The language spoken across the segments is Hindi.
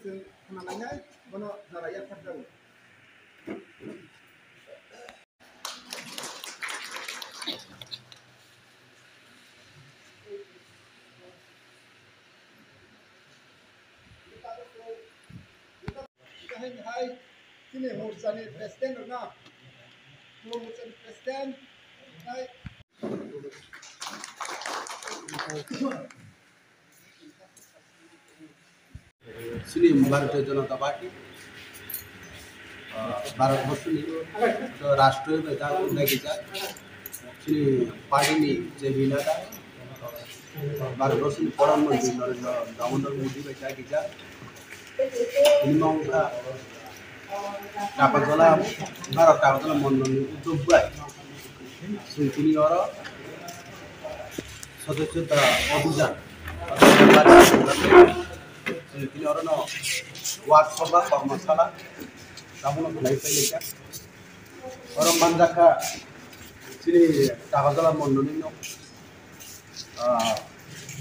जों खोनानानै बनो जाराया थाबजागोन hai sini mursani presiden na mursani presiden hai sini Bharatiya Janata Party भारतवर्षनि राष्ट्रिय नेता उन्नाइसा श्री पार्टी जे नेता भारतवर्षनि प्रधानमन्त्री नरेन्द्र दामोदर मोदी बायसा गिजा निमांखा टाकाजला भारत टाकाजला मण्डलनि उद्योगबाय सुंतिनि और सदस्यता अभियान सुंतिनि और न वार्डसभा कर्मशाला कामना खालायफैलायगा और मानजाखा श्री टाकाजला मण्डलनि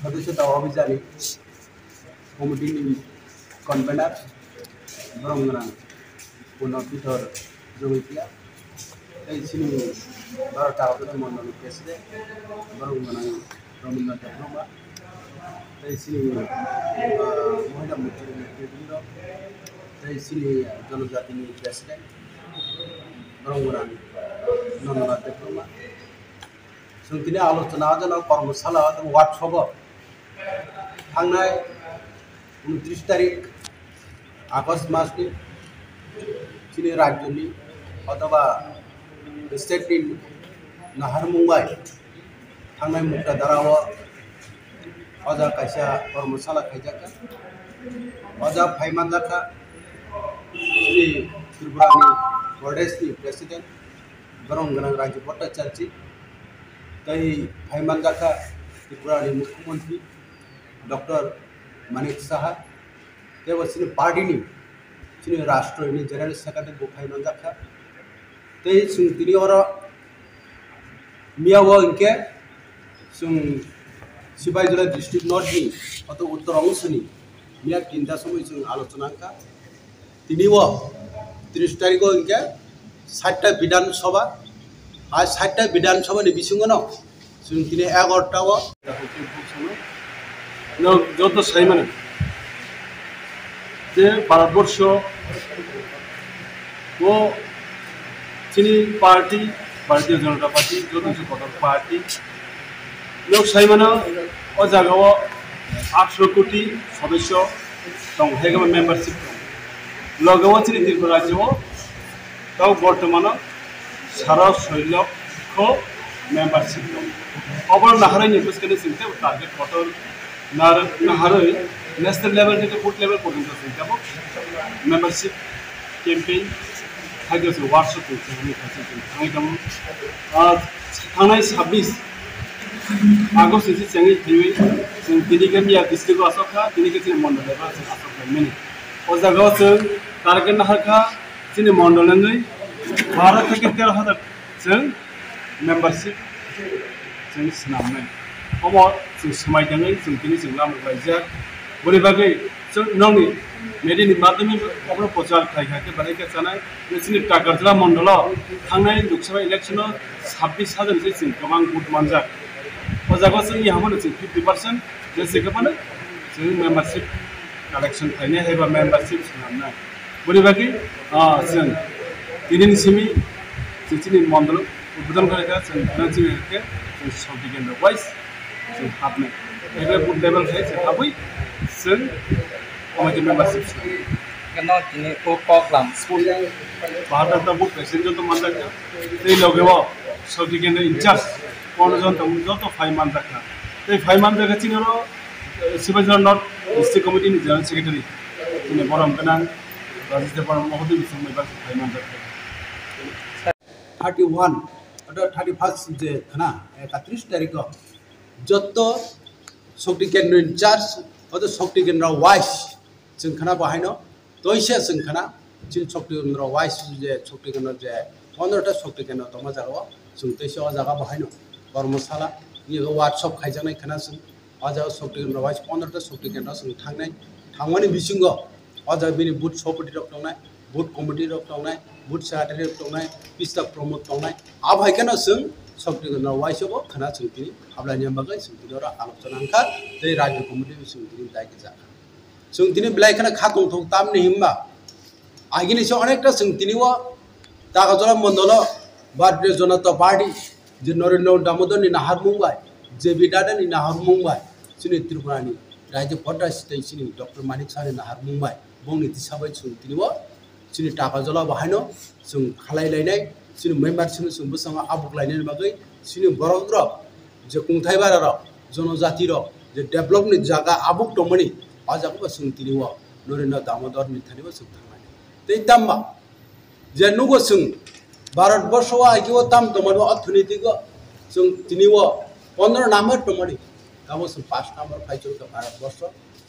सदस्यता अभियान कमिटिनि कन्वेनर ब्रह्मगोनां पुनर्पितर जगैतिया श्री भारत टाकाजला मण्डलनि प्रेसिडेन्ट ब्रह्मगोनां रवीन्द्रनाथ ब्रह्म श्री महिला मोर्चानि नेतृत्वबृन्द श्री जनजातिनि प्रेसिडेन्ट ब्रह्मगोनां नन्दनाथ ब्रह्म जोंनि आलोचना जों कर्मशाला वार्डसभ थांनाय 29 तारिख आगस्ट मासनि जोंनि राज्यनि अथवा स्टेटनि नाहारमुंबाय थांनाय मुख्यधाराव अजा कायसा कर्मशाला खायजाखा अजा फाइमानजाखा श्री त्रिपुरानि प्रदेशनि प्रेसिडेन्ट ब्रह्मगोनां राजु भट्टाचार्य तै फाइमानजाखा त्रिपुरानि मुख्यमंत्री डॉक्टर मानिक साहा तेवसिनि पार्टीनि जोंनि राष्ट्रनि जेनेरेल सेक्रेटारि फाइमानजाखा तै सुंतिनि और मियाव इनके जों सिबाइजला डिस्ट्रिक्ट नर्थनि अत उत्तर अंशनि मिया तीनटा समय जों आलोचना का 30 तारीख इनके 60टा विधानसभा आज 60टा विधानसभा बिसिङाव जों दिनै 11टाव যত সাইমানে যে ভারতবর্ষ ও চিনি পার্টি भारतीय जनता पार्टी जो पार्टी लोग साइमाना और जगह 800 कोटी सदस्य दं हेगम मेम्बारशिप लगव चिनि त्रिपुरा राज्य ताव बर्तमान 6.6 लाख मेम्बारशिप दं अबर नाहारनि पुस्कनि सिंते टारगेट कटर नाहारै नेशनल लेवल থেকে फुट लेवल पर्यन्त सिंताबो मेम्बारशिप कैंपेन हाइड्रोस वर्कशॉप थांनाय 26 आगस्ट से चेंगे थैवे जों दिनिके मिया डिस्ट्रिक्ट आसखा दिनिके जों मंडल एबा जों आसखा मेनि ओ जागाव जों टारगेट नाहारखा जोंनि मंडलनि 12 থেকে 13,000 जों मेम्बारशिप जों सिनामनाय अमो जों समायदङै जों दिनि जों लामबायजा बोरै बागै जों नंनि मेडिनि माध्यमनि अब्र प्रचार खायखाके बानायके जानाय नोंसिनि टाकाजला मंडलाव थांनाय लोकसभा इलेक्शनाव 26,000 से जों गोबां भोट मोनजा ओ जागाव जों यामोन जों 50% जेसे गोबां जों मेम्बारशिप कालेक्शन खायने एबा मेम्बारशिप सिनामनाय बोरै बागै जों दिनैसिम जोंनि मंडल उद्बोधन खालामगा जों नोंसिनिके जों सबि केन्द्र वाइज जों हाबनाय एबा बुथ लेभेल खाय जों हाबै जों कमिटी मेम्बारशिप केनो दिनै को कक्लाम भारत बुथ प्रेसिडेंट तो मानजाखा तै लगेव सबि केन्द्र इंचार्ज कोनजन तो जत 5 मानजाखा तै 5 मानजाखा चिनरो सिबाइजला नर्थ डिस्ट्रिक्ट कमिटीनि जनरल सेक्रेटारि दिनै बरमगोनां राजेश महोदय बिसंबाय 5 मानजाखा 31 अथवा 31 जे खना 31 तारिख जत शक्ति केन्द्र इंचार्ज अथवा शक्ति केन्द्र वाइस जों खना बाहायनो तैसे जों खना चिन शक्ति केन्द्र वाइस जे शक्ति केन्द्र जे 15टा शक्ति केन्द्र दमा जागाव जों तैसे अ जागा बाहायनो कर्मशाला ये वार्कशॉप खायजानाय खना जों अ जागा शक्ति केन्द्र वाइस 15टा शक्ति केन्द्र जों थांनाय बिसिङाव अजा बिनि बुथ सभापति रक दंनाय बुथ कमिटि रक दंनाय बुथ सेक्रेटारि रक दंनाय पिस्ता प्रमोद दंनाय आबहायखाना जों सक्ति केन्द्र वाइसबो खाना जोंथिनि हाबलायनि बागै जोंथिनि आलोचना अंखार दै राज्य कमिटि जोंथिनि दायि जाखा जोंथिनि बिलाइखाना खागं थक तामनि हिमबा आगिनि सो अनेकटा जोंथिनि व तागाजला मण्डल भारतीय जनता पार्टी जे नरेन्द्र दामोदर नि नाहार मुंबाय जे बिदादा नि नाहार मुंबाय सिनि त्रिपुरानि राज्य पद्दा स्टेट सिनि डॉक्टर मानिक सानि नाहार मुंबाय बंनि तिसाबाय जोंथिनि व सिनि तागाजला बाहायनो जों खालायलायनाय सिनि मेम्बार सिनि जों बसंगा आबुक लायनायनि बागै सिनि बरग्र जे खुंथाय बारार जनजाति र जे डेभलप नि जागा आबुक दमनि आजाखौ जोंथिनि व नरेन्द्र दामोदर नि थानिबो जों थांनाय दै ताम्मा जे नुगो जों भारतवर्षवा आइगो ताम दमनो अर्थनीतिक जों तिनिव 15 नम्बर दमनि गाबो जों 5 नम्बर फाइचो का भारतवर्ष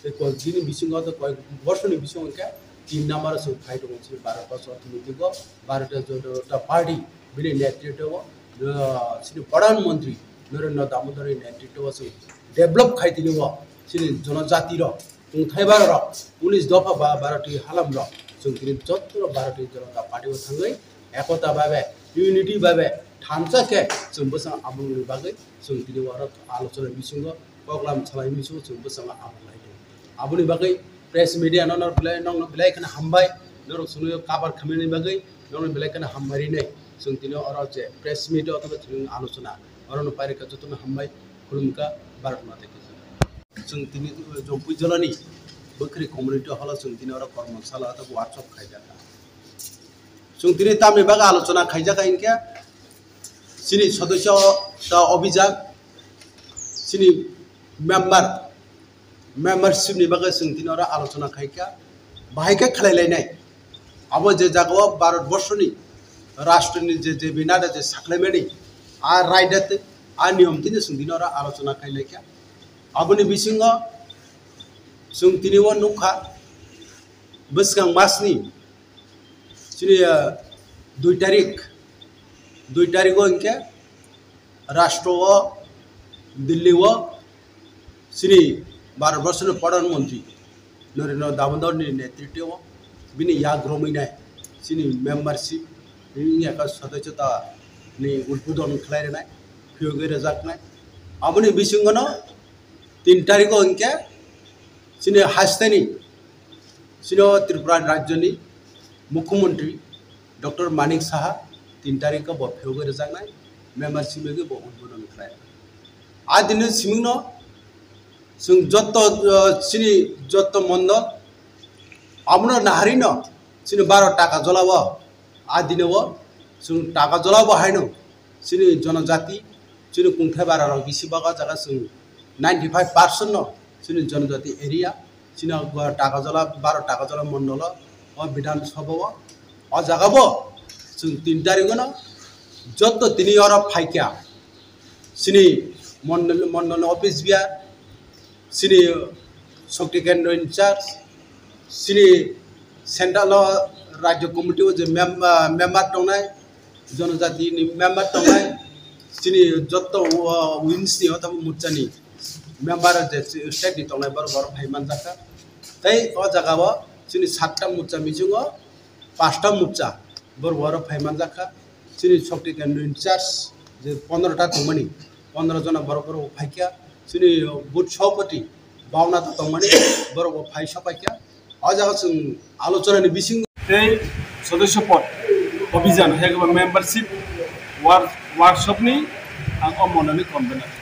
ते को दिनि बिसिंग त कय वर्षनि बिसिंग के 3 नम्बर जों फाइट होछि भारतवर्ष अर्थनीतिक भारतीय जनता पार्टी बिनि नेतृत्व श्री प्रधानमंत्री नरेन्द्र दामोदर नेतृत्व जों डेभलप खाइतिनिव श्री जनजाति र खुंथायबार र 19 दफा भारतीय हालाम र जों तिनि जत्तर भारतीय जनता पार्टी थाङै एकता भावे यूनिटी भावे थामसा के जों बसं आबुंनि बागै जों दिनै आलोचना बिसिंग प्रोग्राम छलाय बिसिंग जों बसं आबुंलायदों आबुनि बागै प्रेस मीडिया नन बिलाइ खाना हामबाय नर सुनो काबार खामिनि बागै नन बिलाइ खाना हामबारिनै जों दिनै अर जे प्रेस मीडिया अथवा जों आलोचना अरन पारिका जतन हामबाय खुलुमका भारत माता की जों दिनै जम्पु जिल्लानि बखरि कम्युनिटी हल जों दिनै अर कर्मशाला अथवा वर्कशॉप खायजाका जों दिनै तामनि बागै आलोचना खायजाका इनके सिनि सदस्य अभियान सिनि मेम्बारशिप नि बागै जों दिनै आलोचना खायका बाहायका खालायलायनाय अब जे जागाव भारतवर्षनि राष्ट्रनि जे बिनाद जे साख्लायमानि आ रायदात आ नियम तिनि जों दिनै आलोचना खायलायका आबुनि बिसिंग जों दिनै नुखा बोसगां मासनि सिनि 2 तारिख इनके राष्ट्र दिल्ली व श्री भारतवर्ष प्रधानमंत्री नरेन्द्र दामोदर नेतृत्व बिनि याग्रमिनाय सिनि मेम्बारशिप सदस्यता नि उद्बोधन खालायनाय फियोगे रोजाकनाय आबुनि बिसिंगनो 3 तारिख इनके सिनि हास्तानि सिनो त्रिपुरा राज्यनि मुख्यमंत्री डॉक्टर मानिक साहा 3 तारिख को फियोगे रोजाकनाय मेम्बारशिप में उद्बोधन खालाय आ दिन सिमिंगनो जों सिनि जत्त मंडल आबुनो नाहारिनो सिनि 12 टाका जलाव आ दिनव जों टाका जलाव बाहायनो सिनि जनजाति सिनि खुंथाय बारार बिसिबागा जागा जों 95% नो सिनि जनजाति एरिया सिनि टाका जला 12 टाका जला मंडल और विधान सभा और जागाबो जों 3 तारिख न जत्त तिनि और फाइका सिनि मंडल ऑफिस बिया सिनि शक्ति केंद्र इंचार्ज सिनि सेंट्रल राज्य कमिटी जे मेम्बार दंनाय जनजाति नि मेम्बार दंनाय सिनि जत्त विंस नि अथवा मुच्चानि मेम्बार जे स्टेट नि दंनाय बर फाइमान जाखा तै अ जागाबो सिनि 7टा मुच्चा मिजुङो 5टा मुच्चा बर फाइमान जाखा सिनि शक्ति केंद्र इंचार्ज जे 15टा दंमनि 15 जना बर फाइका सिनि बुथ सभापति 52 टा दंमनि बर फाइसा फाइका आ जागा जों आलोचनानि बिसिं सदस्य पद अभियान है मेम्बारशिप वर्कशॉप नि आं अमननि कन्वेनर